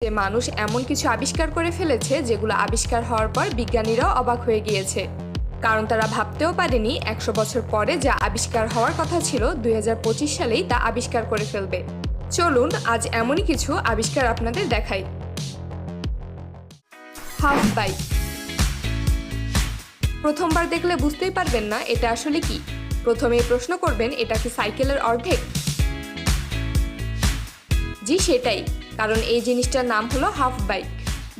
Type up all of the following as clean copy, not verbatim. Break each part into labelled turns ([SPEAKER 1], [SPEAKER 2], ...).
[SPEAKER 1] যে মানুষ এমন কিছু আবিষ্কার করে ফেলেছে যেগুলো আবিষ্কার হওয়ার পর বিজ্ঞানীরাও অবাক হয়ে গিয়েছে, কারণ তারা ভাবতেও পারেনি 100 বছর পরে যা আবিষ্কার হওয়ার কথা ছিল 2025 সালেই তা আবিষ্কার করে ফেলবে। চলুন আজ এমনই কিছু আবিষ্কার আপনাদের দেখাই। Half bike. প্রথমবার দেখলে বুঝতেই পারবেন না এটা আসলে কি। প্রথমেই প্রশ্ন করবেন, এটা কি সাইকেলের অর্ধেক? জি সেটাই, কারণ এই জিনিসটার নাম হলো হাফ বাইক।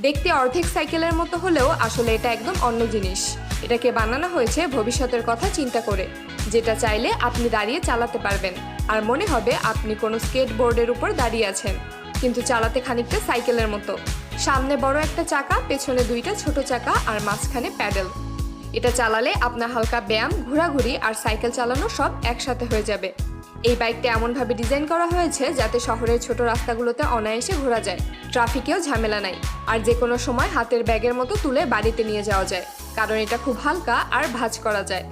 [SPEAKER 1] দেখতে অর্ধেক সাইকেলের মতো হলেও আসলে এটা একদম অন্য জিনিস। এটাকে বানানো হয়েছে ভবিষ্যতের কথা চিন্তা করে, যেটা চাইলে আপনি দাঁড়িয়ে চালাতে পারবেন আর মনে হবে আপনি কোনো স্কেটবোর্ডের উপর দাঁড়িয়ে আছেন, কিন্তু চালাতে খানিকটা সাইকেলের মতো। সামনে বড় একটা চাকা, পেছনে দুইটা ছোট চাকা আর মাঝখানে প্যাডেল। এটা চালালে আপনার হালকা ব্যায়াম, ঘোরাঘুরি আর সাইকেল চালানো সব একসাথে হয়ে যাবে। এই বাইকটা এমনভাবে ডিজাইন করা হয়েছে যাতে শহরের ছোট রাস্তাগুলোতে অনায়াসে ঘোরা যায়, ট্রাফিকেও ঝামেলা নাই, আর যে কোনো সময় হাতের ব্যাগের মতো তুলে বাড়িতে নিয়ে যাওয়া যায়, কারণ এটা খুব হালকা আর ভাঁজ করা যায়।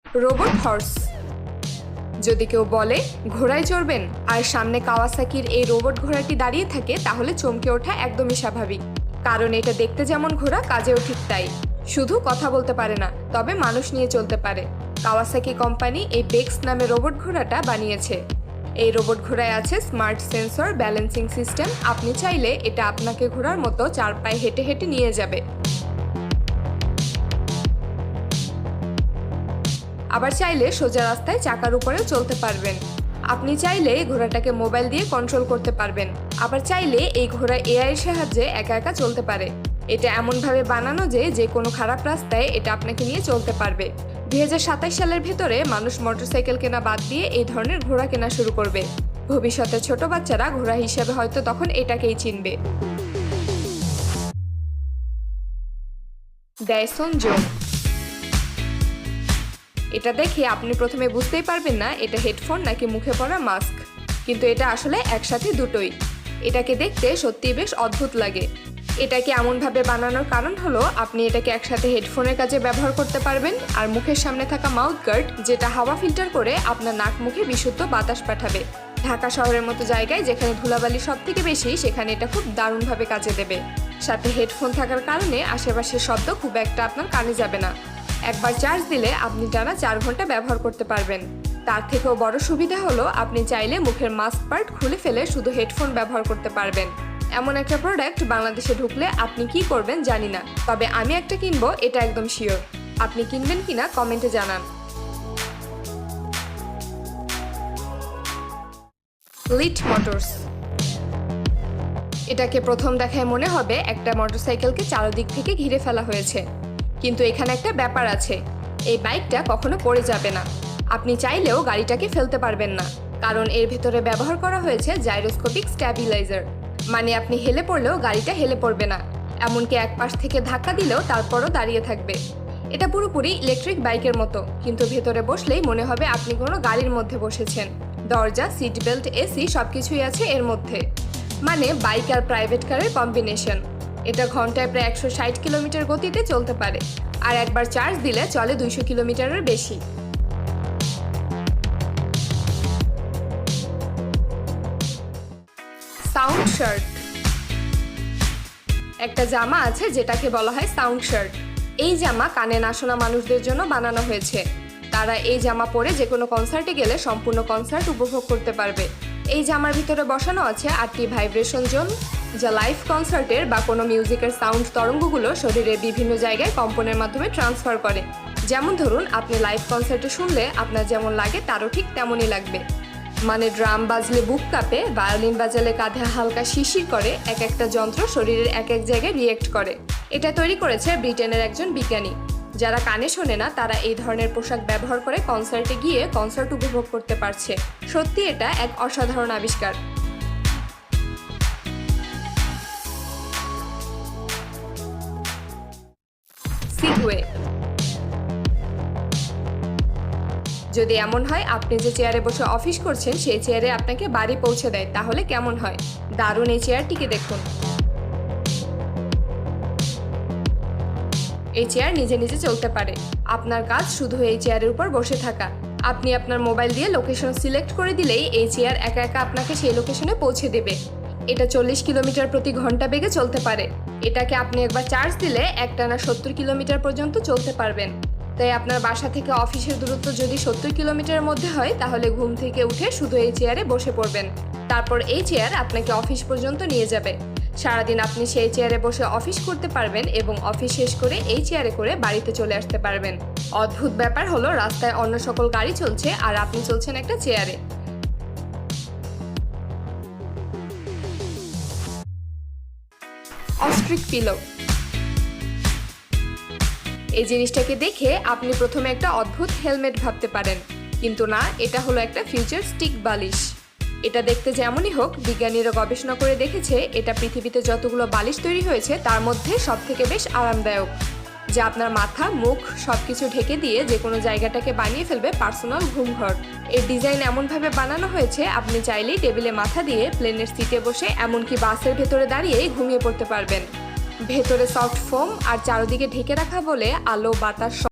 [SPEAKER 1] Robot horse. যদি কেউ বলে ঘোড়ায় চড়বেন আর সামনে কাওয়াসাকির এই রোবট ঘোড়াটি দাঁড়িয়ে থাকে, তাহলে চমকে ওঠা একদমই স্বাভাবিক, কারণ এটা দেখতে যেমন ঘোড়া, কাজেও ঠিক তাই। শুধু কথা বলতে পারে না, তবে মানুষ নিয়ে চলতে পারে। কাওয়াসাকি কোম্পানি এই বেক্স নামে রোবট ঘোড়াটা বানিয়েছে। এই রোবট ঘোড়ায় আছে স্মার্ট সেন্সর, ব্যালেন্সিং সিস্টেম। আপনি চাইলে এটা আপনাকে ঘোড়ার মতো 4 পায়ে হেঁটে হেঁটে নিয়ে যাবে। আবার চাইলে সোজা রাস্তায় চাকার উপরেও চলতে পারবেন। আপনি চাইলে ঘোড়াটাকে মোবাইল দিয়ে কন্ট্রোল করতে পারবেন। আবার চাইলে এই ঘোড়া এআই এর সাহায্যে একা একা চলতে পারে। এটা এমনভাবে বানানো যে যে কোনো খারাপ রাস্তায় এটা আপনাকে নিয়ে চলতে পারবে। 2027 সালের ভেতরে মানুষ মোটরসাইকেল কেনা বাদ দিয়ে এই ধরনের ঘোড়া কেনা শুরু করবে। ভবিষ্যতে ছোট বাচ্চারা ঘোড়া হিসেবে হয়তো তখন এটাকেই চিনবে। Dyson zone. এটা দেখে আপনি প্রথমে বুঝতেই পারবেন না এটা হেডফোন নাকি মুখে পরা মাস্ক, কিন্তু এটা আসলে একসাথে দুটোই। এটাকে দেখতে সত্যিই বেশ অদ্ভুত লাগে। এটাকে এমনভাবে বানানোর কারণ হলো আপনি এটাকে একসাথে হেডফোনের কাজে ব্যবহার করতে পারবেন আর মুখের সামনে থাকা মাউথ গার্ড, যেটা হাওয়া ফিল্টার করে আপনার নাক মুখে বিশুদ্ধ বাতাস পাঠাবে। ঢাকা শহরের মতো জায়গায় যেখানে ধুলাবালি সব থেকে বেশি, সেখানে এটা খুব দারুণভাবে কাজে দেবে। সাথে হেডফোন থাকার কারণে আশেপাশের শব্দ খুব একটা আপনার কানে যাবে না। একবার চার্জ দিলে আপনি টানা 4 ঘন্টা ব্যবহার করতে পারবেন। তার থেকেও বড় সুবিধা হলো আপনি চাইলে মুখের মাস্ক পার্ট খুলে ফেলে শুধু হেডফোন ব্যবহার করতে পারবেন। এমন একটা প্রোডাক্ট বাংলাদেশে ঢুকলে আপনি কি করবেন জানি না, তবে আমি একটা কিনবো, এটা একদম শিওর। আপনি কিনবেন কিনা কমেন্টে জানান। Lit Motors. এটাকে প্রথম দেখায় মনে হবে একটা মোটরসাইকেলকে চারদিক থেকে ঘিরে ফেলা হয়েছে, কিন্তু এখানে একটা ব্যাপার আছে। এই বাইকটা কখনো পড়ে যাবে না। আপনি চাইলেও গাড়িটাকে ফেলতে পারবেন না, কারণ এর ভেতরে ব্যবহার করা হয়েছে জাইরোস্কোপিক স্ট্যাবিলাইজার। মানে আপনি হেলে পড়লেও গাড়িটা হেলে পড়বে না, এমনকি এক পাশ থেকে ধাক্কা দিলেও তারপরও দাঁড়িয়ে থাকবে। এটা পুরোপুরি ইলেকট্রিক বাইকের মতো, কিন্তু ভেতরে বসলেই মনে হবে আপনি কোনো গাড়ির মধ্যে বসেছেন। দরজা, সিট বেল্ট, এসি সবকিছুই আছে এর মধ্যে। মানে বাইক আর প্রাইভেট কারের কম্বিনেশন। এটা ঘন্টায় প্রায় 160 কিলোমিটার গতিতে চলতে পারে, আর একবার চার্জ দিলে চলে 200 কিলোমিটারের বেশি। Sound shirt. একটা জামা আছে যেটাকে বলা হয় সাউন্ড শার্ট। এই জামা কানে না শোনা মানুষদের জন্য বানানো হয়েছে। তারা এই জামা পরে যে কোনো কনসার্টে গেলে সম্পূর্ণ কনসার্ট উপভোগ করতে পারবে। এই জামার ভিতরে বসানো আছে 8টি ভাইব্রেশন জোন, যা লাইভ কনসার্টের বা কোনো মিউজিকের সাউন্ড তরঙ্গগুলো শরীরের বিভিন্ন জায়গায় কম্পনের মাধ্যমে ট্রান্সফার করে। যেমন ধরুন, আপনি লাইভ কনসার্টে শুনলে আপনার যেমন লাগে তারও ঠিক তেমনই লাগবে। মানে ড্রাম বাজলে বুক কাঁপে, ভায়োলিন বাজালে কাঁধে হালকা শিরশির করে, এক একটা যন্ত্র শরীরের এক এক জায়গায় রিয়েক্ট করে। এটা তৈরি করেছে ব্রিটেনের একজন বিজ্ঞানী। যারা কানে শোনে না তারা এই ধরনের পোশাক ব্যবহার করে কনসার্টে গিয়ে কনসার্ট উপভোগ করতে পারছে। সত্যি এটা এক অসাধারণ আবিষ্কার। সিগওয়ে। যদি এমন হয় আপনি যে চেয়ারে বসে অফিস করছেন সেই চেয়ারে আপনাকে বাড়ি পৌঁছে দেয়, তাহলে কেমন হয়? দারুণ এই চেয়ারটিকে দেখুন। এই চেয়ার নিজে নিজে চলতে পারে। আপনার কাজ শুধু এই চেয়ারের উপর বসে থাকা, আপনি আপনার মোবাইল দিয়ে লোকেশন সিলেক্ট করে দিলেই এই চেয়ার একা একা আপনাকে সেই লোকেশনে পৌঁছে দেবে। এটা 40 কিলোমিটার প্রতি ঘন্টা বেগে চলতে পারে। এটাকে আপনি একবার চার্জ দিলে একটানা 70 কিলোমিটার পর্যন্ত চলতে পারবেন। তাই আপনার বাসা থেকে অফিসের দূরত্ব যদি 70 কিলোমিটারের মধ্যে হয়, তাহলে ঘুম থেকে উঠে শুধু এই চেয়ারে বসে পড়বেন। তারপর এই চেয়ার আপনাকে অফিস পর্যন্ত নিয়ে যাবে। সারাদিন আপনি সেই চেয়ারে বসে অফিস করতে পারবেন এবং অফিস শেষ করে এই চেয়ারে করে বাড়িতে চলে আসতে পারবেন। অদ্ভুত ব্যাপার হলো, রাস্তায় অন্য সকল গাড়ি চলছে আর আপনি চলছেন একটা চেয়ারে। Austric pillow. এই জিনিসটাকে দেখে আপনি প্রথমে একটা অদ্ভুত হেলমেট ভাবতে পারেন, কিন্তু না, এটা হলো একটা ফিউচারিস্টিক বালিশ। এটা দেখতে যেমনই হোক, বিজ্ঞানীরা গবেষণা করে দেখেছে এটা পৃথিবীতে যতগুলো বালিশ তৈরি হয়েছে তার মধ্যে সবথেকে বেশ আরামদায়ক, যা আপনার মাথা, মুখ সবকিছু ঢেকে দিয়ে যে কোনো জায়গাটাকে বানিয়ে ফেলবে পার্সোনাল ঘুমঘর। এর ডিজাইন এমনভাবে বানানো হয়েছে আপনি চাইলেই টেবিলে মাথা দিয়ে প্লেনের সিটে বসে, এমনকি বাসের ভেতরে দাঁড়িয়ে ঘুমিয়ে পড়তে পারবেন। ভেতরে সফট ফোম আর চারদিকে ঢেকে রাখা বলে আলো বাতাস